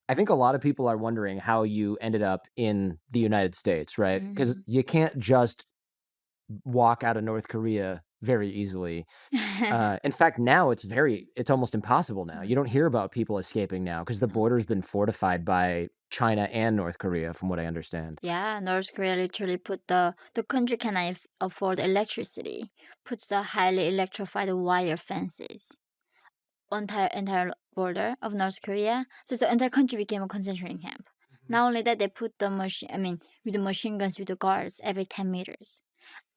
I think a lot of people are wondering how you ended up in the United States, right? Because Mhm. you can't just walk out of North Korea very easily. In fact, now it's almost impossible now. You Mm. don't hear about people escaping now because the No. border's been fortified by China and North Korea, from what I understand. Yeah, North Korea literally put the country cannot afford electricity, puts the highly electrified wire fences on entire border of North Korea. So the entire country became a concentration camp. Mhm. Not only that, they put the machine, I mean, with the machine guns with the guards every 10 meters,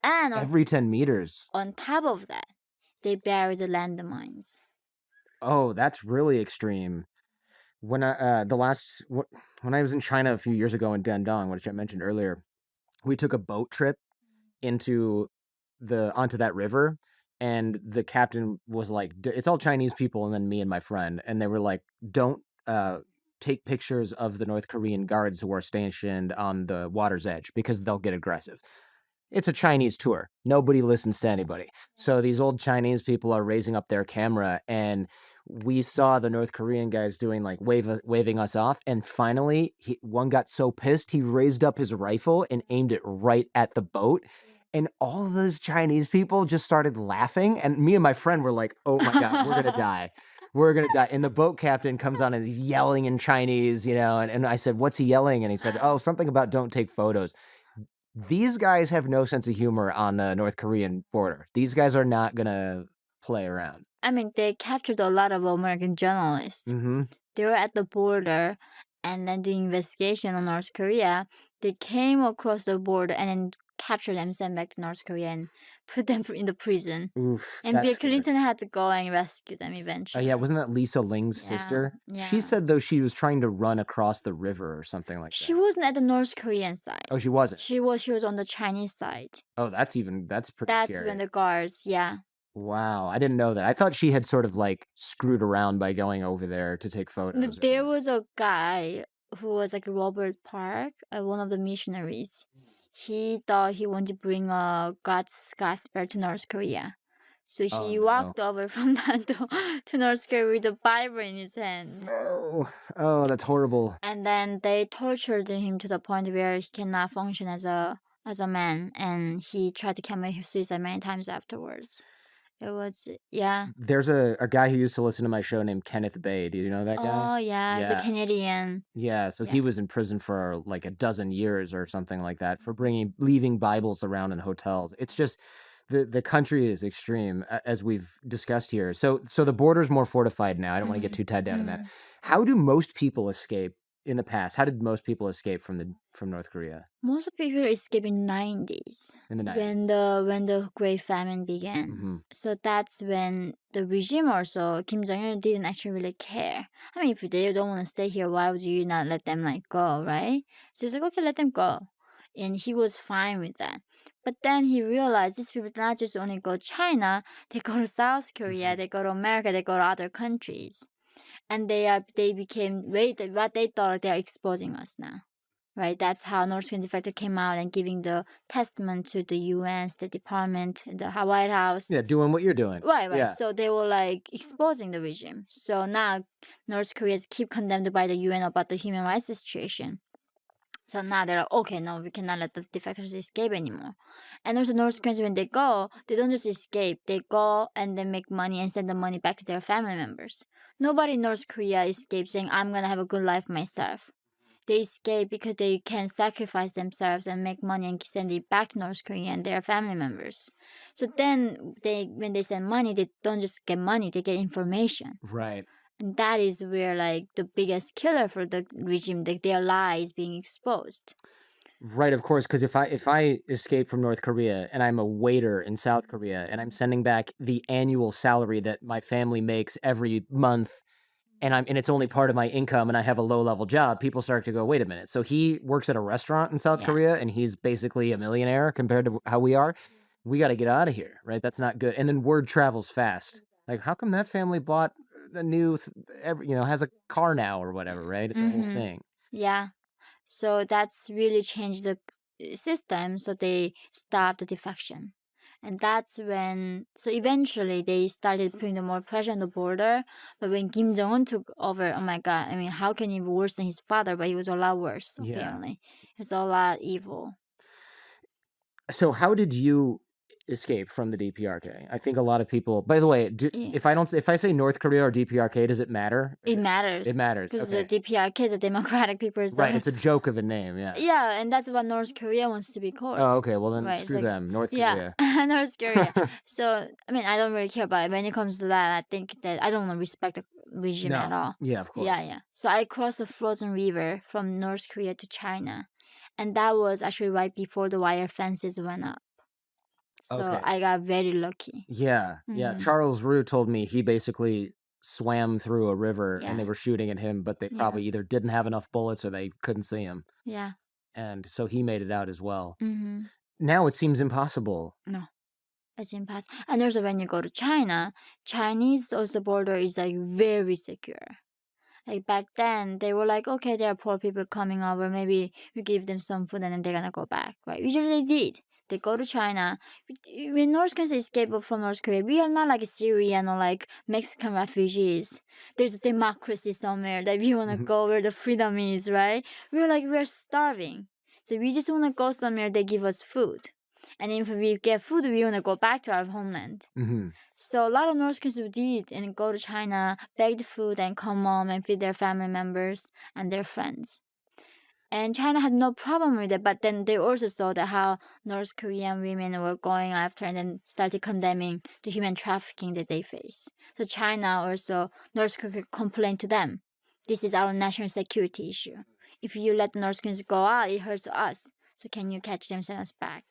and Every 10 meters. on top of that, they buried the landmines. Oh, that's really extreme. When I the last wh- when I was in China a few years ago in Dandong, which I mentioned earlier, we took a boat trip into the onto that river, and the captain was like, It's all Chinese people," and then me and my friend, and they were like, "Don't take pictures of the North Korean guards who are stationed on the water's edge because they'll get aggressive." It's a Chinese tour. Nobody listens to anybody. So these old Chinese people are raising up their camera, and we saw the North Korean guys doing like waving us off. And finally, one got so pissed he raised up his rifle and aimed it right at the boat. And all of those Chinese people just started laughing. And me and my friend were like, "Oh my God, we're gonna die. We're gonna die." And the boat captain comes on and he's yelling in Chinese, and I said, "What's he yelling?" And he said, "Oh, something about don't take photos." These guys have no sense of humor on the North Korean border. These guys are not gonna play around. I mean, they captured a lot of American journalists. Mhm. They were at the border and then doing investigation on North Korea. They came across the border and then captured them, sent back to North Korea, and put them in the prison. Oof, And that's Bill scary. Clinton had to go and rescue them Yeah, eventually. wasn't that Lisa Ling's Yeah, sister? She yeah. said, though, she was trying to run across the river or something like She that. wasn't at the North Korean side. Oh, she wasn't? She was on the Chinese side. Oh, that's pretty That's when scary. the guards, yeah. Wow, I didn't know that. I thought she had sort of, like, screwed around by going over there to take photos or There something. was a guy who was like Robert Park, one of the missionaries. He thought he wanted to bring God's gospel to North Korea. So Oh, he no. walked over from Nando to North Korea with the Bible in his hand. No. Oh, that's horrible. And then they tortured him to the point where he cannot function as a man, and he tried to commit suicide many times afterwards. It was, yeah. There's a guy who used to listen to my show named Kenneth Bay. Do you know that guy? Oh yeah, the Yeah. Canadian. Yeah, so Yeah. he was in prison for, like, a dozen years or something like that for leaving Bibles around in hotels. It's just the country is extreme, as we've discussed here. So the border's more fortified now. I don't wanna get Mhm. too tied down in that. Mhm. How do most people escape in the past? How did most people escape from North Korea Most people escaped in 90s in the when 90s? the Great Famine began. Mhm. So that's when the regime also Kim Jong Il didn't actually really care. I mean, if they don't want to stay here, why would you not let them like go, right? So he's like, okay, let them go, and he was fine with that. But then he realized these people not just only go China, they go to South Korea, Mhm. they go to America, they go to other countries, and they became wait what they thought they are exposing us now, right? That's how North Korean defector came out and giving the testament to the UN, State Department, the White House. Yeah, doing what you're doing. Right, right. Yeah. So they were like exposing the regime. So now North Korea keep condemned by the UN about the human rights situation. So now they're like, okay, no, we cannot let the defectors escape anymore. And also North Koreans, when they go, they don't just escape. They go and they make money and send the money back to their family members. Nobody in North Korea escapes saying, I'm gonna have a good life myself. They escape because they can sacrifice themselves and make money and send it back to North Korea and their family members. So then when they send money, they don't just get money, they get information. Right. And that is where like the biggest killer for the regime, like their lies being exposed. Right, of course, because if I escape from North Korea and I'm a waiter in South Korea and I'm sending back the annual salary that my family makes every month and it's only part of my income and I have a low level job, people start to go, wait a minute. So he works at a restaurant in South Yeah. Korea and he's basically a millionaire compared to how we are. We got to get out of here, right? That's not good. And then word travels fast. Like, how come that family bought a new, has a car now or whatever, right? It's a whole Mm-hmm. thing. Yeah. So that's really changed the system. So they stopped the defection. And that's when, so eventually they started putting the more pressure on the border. But when Kim Jong-un took over, oh my God, I mean, how can he be worse than his father? But he was a lot worse, Yeah. apparently. He was a lot evil. So how did you escape from the DPRK? I think a lot of people. By the way, Yeah. if I say North Korea or DPRK, does it matter? It matters. It matters. Because the Okay. DPRK is a Democratic People's Right. It's a joke of a name. Yeah. Yeah, and that's what North Korea wants to be called. Oh, okay. Well, then Right, it's screw like, them. North yeah, Korea. North Korea. So, I mean, I don't really care about it. When it comes to that, I think that I don't respect the regime at No. all. Yeah, of Yeah, course. yeah. So I crossed the frozen river from North Korea to China. And that was actually right before the wire fences went up. So Okay. I got very lucky. Yeah. Yeah. Mhm. Charles Roux told me he basically swam through a river and they Yeah. were shooting at him, but they Yeah. probably either didn't have enough bullets or they couldn't see him. Yeah. And so he made it out as well. Mm-hmm. Now it seems impossible. No. It's impossible. And also when you go to China, Chinese also border is like very secure. Like back then, they were like, okay, there are poor people coming over. Maybe we give them some food and then they're gonna go back, right? Usually they did. They go to China. When North Koreans escape from North Korea, we are not like Syrian or like Mexican refugees. There's a democracy somewhere that we wanna Mhm. go where the freedom is, right? We're starving. So we just wanna go somewhere they give us food. And if we get food, we wanna go back to our homeland. Mhm. So a lot of North Koreans did and go to China, beg the food, and come home and feed their family members and their friends. And China had no problem with it, but then they also saw that how North Korean women were going after and then started condemning the human trafficking that they face. So China also, North Korea complained to them. This is our national security issue. If you let the North Koreans go out, it hurts us. So can you catch them, send us back?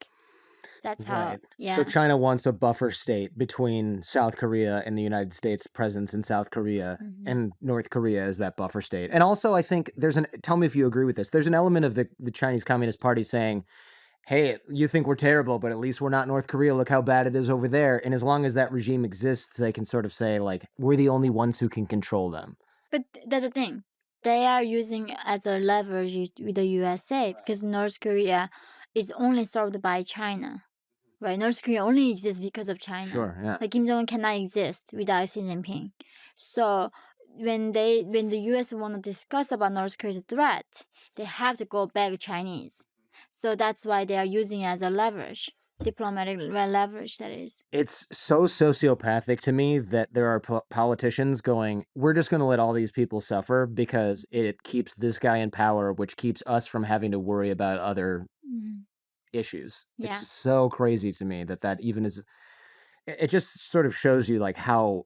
That's how, Right. So yeah. China wants a buffer state between South Korea and the United States presence in South Korea, Mhm. and North Korea is that buffer state. And also, I think tell me if you agree with this. There's an element of the Chinese Communist Party saying, hey, you think we're terrible, but at least we're not North Korea. Look how bad it is over there. And as long as that regime exists, they can sort of say, like, we're the only ones who can control them. But that's the thing. They are using as a leverage with the USA because North Korea is only served by China. Right? North Korea only exists because of China. Sure, yeah. Like Kim Jong-un cannot exist without Xi Jinping. So when the US want to discuss about North Korea's threat, they have to go back Chinese. So that's why they are using it as a leverage. Diplomatic leverage, that is. It's so sociopathic to me that there are politicians going, we're just going to let all these people suffer because it keeps this guy in power, which keeps us from having to worry about other issues. Yeah. It's so crazy to me that even is. It just sort of shows you like how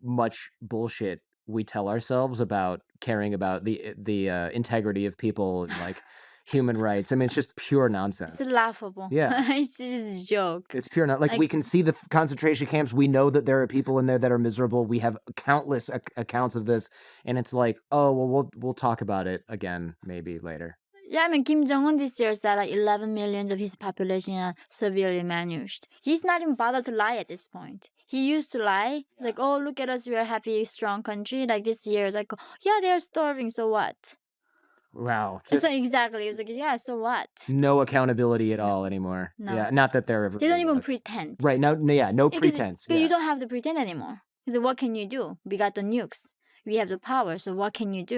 much bullshit we tell ourselves about caring about the integrity of people and like human rights. I mean, it's just pure nonsense. It's laughable. Yeah. It's just a joke. It's pure not like we can see the concentration camps. We know that there are people in there that are miserable. We have countless accounts of this, and it's like, oh well, we'll talk about it again maybe later. Yeah, I mean, Kim Jong-un this year said like 11 million of his population are severely malnourished. He's not even bothered to lie at this point. He used to lie, like, oh, look at us, we're a happy, strong country. Like this year, it's like, yeah, they're starving, so what? Wow, It's just like, exactly. It's like, yeah, so what? no accountability at all anymore. No. Yeah, not that there ever They don't really even was. pretend. Right, no, yeah, no pretense. But Yeah. you don't have to pretend anymore. Because what can you do? We got the nukes. We have the power, so what can you do?